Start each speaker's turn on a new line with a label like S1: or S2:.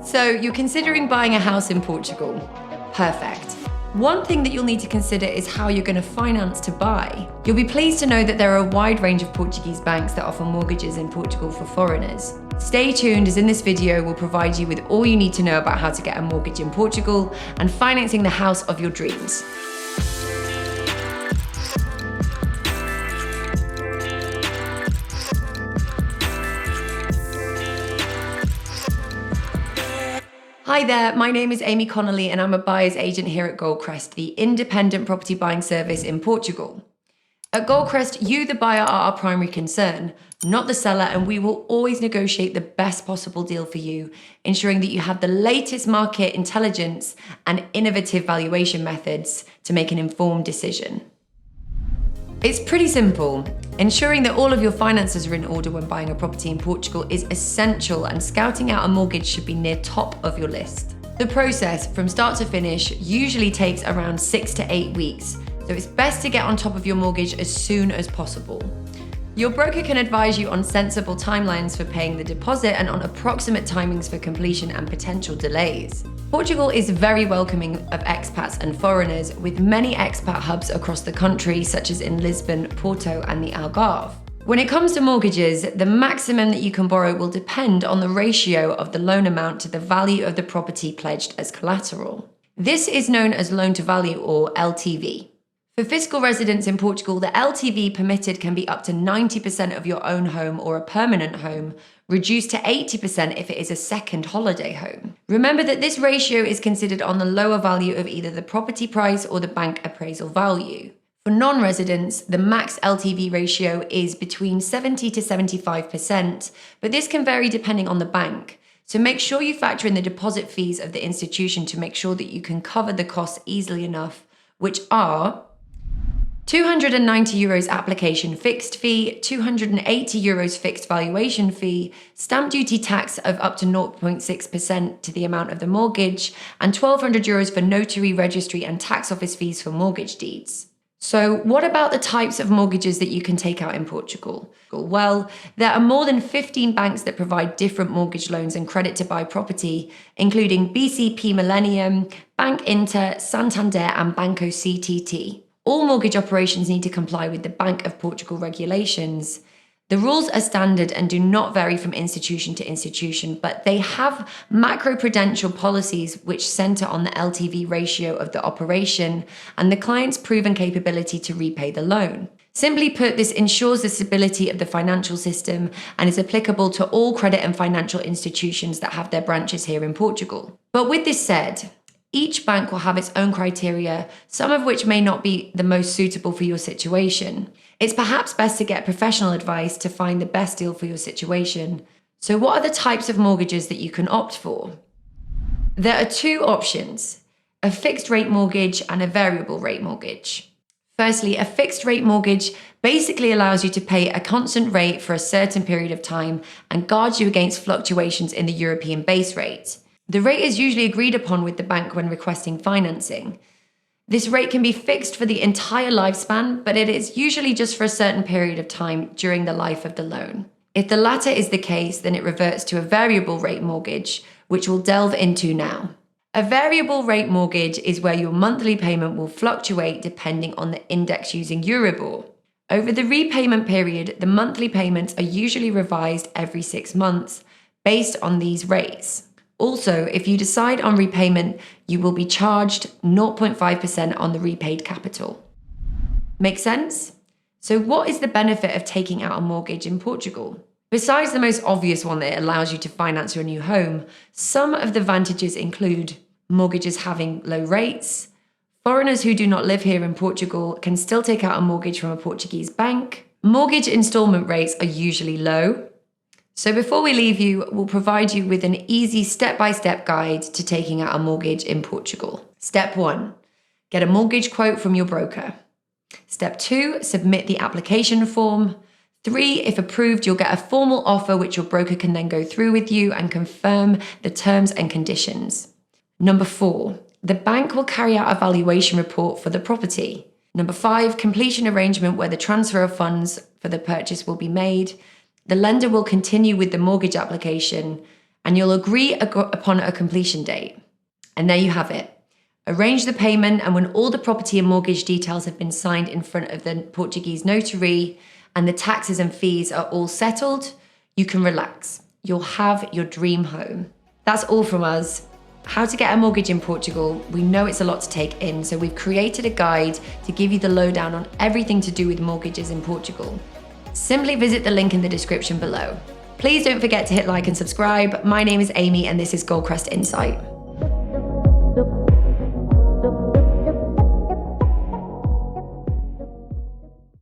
S1: So you're considering buying a house in Portugal. Perfect. One thing that you'll need to consider is how you're going to finance to buy. You'll be pleased to know that there are a wide range of Portuguese banks that offer mortgages in Portugal for foreigners. Stay tuned, as in this video we'll provide you with all you need to know about how to get a mortgage in Portugal and financing the house of your dreams. Hi there, my name is Amy Connolly and I'm a buyer's agent here at Goldcrest, the independent property buying service in Portugal. At Goldcrest, you, the buyer, are our primary concern, not the seller, and we will always negotiate the best possible deal for you, ensuring that you have the latest market intelligence and innovative valuation methods to make an informed decision. It's pretty simple. Ensuring that all of your finances are in order when buying a property in Portugal is essential, and scouting out a mortgage should be near top of your list. The process from start to finish usually takes around 6 to 8 weeks, so it's best to get on top of your mortgage as soon as possible. Your broker can advise you on sensible timelines for paying the deposit and on approximate timings for completion and potential delays. Portugal is very welcoming of expats and foreigners, with many expat hubs across the country, such as in Lisbon, Porto, and the Algarve. When it comes to mortgages, the maximum that you can borrow will depend on the ratio of the loan amount to the value of the property pledged as collateral. This is known as loan to value, or LTV. For fiscal residents in Portugal, the LTV permitted can be up to 90% of your own home or a permanent home, reduced to 80% if it is a second holiday home. Remember that this ratio is considered on the lower value of either the property price or the bank appraisal value. For non-residents, the max LTV ratio is between 70 to 75%, but this can vary depending on the bank. So make sure you factor in the deposit fees of the institution to make sure that you can cover the costs easily enough, which are €290 application fixed fee, €280 fixed valuation fee, stamp duty tax of up to 0.6% to the amount of the mortgage, and €1,200 for notary, registry, and tax office fees for mortgage deeds. So what about the types of mortgages that you can take out in Portugal? Well, there are more than 15 banks that provide different mortgage loans and credit to buy property, including BCP Millennium, Bank Inter, Santander, and Banco CTT. All mortgage operations need to comply with the Bank of Portugal regulations. The rules are standard and do not vary from institution to institution, but they have macroprudential policies which center on the LTV ratio of the operation and the client's proven capability to repay the loan. Simply put, this ensures the stability of the financial system and is applicable to all credit and financial institutions that have their branches here in Portugal. But with this said, each bank will have its own criteria, some of which may not be the most suitable for your situation. It's perhaps best to get professional advice to find the best deal for your situation. So what are the types of mortgages that you can opt for? There are two options: a fixed rate mortgage and a variable rate mortgage. Firstly, a fixed rate mortgage basically allows you to pay a constant rate for a certain period of time and guards you against fluctuations in the European base rate. The rate is usually agreed upon with the bank when requesting financing. This rate can be fixed for the entire lifespan, but it is usually just for a certain period of time during the life of the loan. If the latter is the case, then it reverts to a variable rate mortgage, which we'll delve into now. A variable rate mortgage is where your monthly payment will fluctuate depending on the index using Euribor. Over the repayment period, the monthly payments are usually revised every 6 months based on these rates. Also, if you decide on repayment, you will be charged 0.5% on the repaid capital. Make sense? So what is the benefit of taking out a mortgage in Portugal? Besides the most obvious one that it allows you to finance your new home, some of the advantages include mortgages having low rates. Foreigners who do not live here in Portugal can still take out a mortgage from a Portuguese bank. Mortgage installment rates are usually low. So before we leave you, we'll provide you with an easy step-by-step guide to taking out a mortgage in Portugal. Step 1, get a mortgage quote from your broker. Step 2, submit the application form. 3, if approved, you'll get a formal offer which your broker can then go through with you and confirm the terms and conditions. Number 4, the bank will carry out a valuation report for the property. Number 5, completion arrangement where the transfer of funds for the purchase will be made. The lender will continue with the mortgage application. and you'll agree upon a completion date. And there you have it. Arrange the payment, and when all the property and mortgage details have been signed in front of the Portuguese notary and the taxes and fees are all settled, you can relax. You'll have your dream home. That's all from us. How to get a mortgage in Portugal. We know it's a lot to take in, so we've created a guide to give you the lowdown on everything to do with mortgages in Portugal. Simply visit the link in the description below. Please don't forget to hit like and subscribe. My name is Amy, and this is Goldcrest Insight.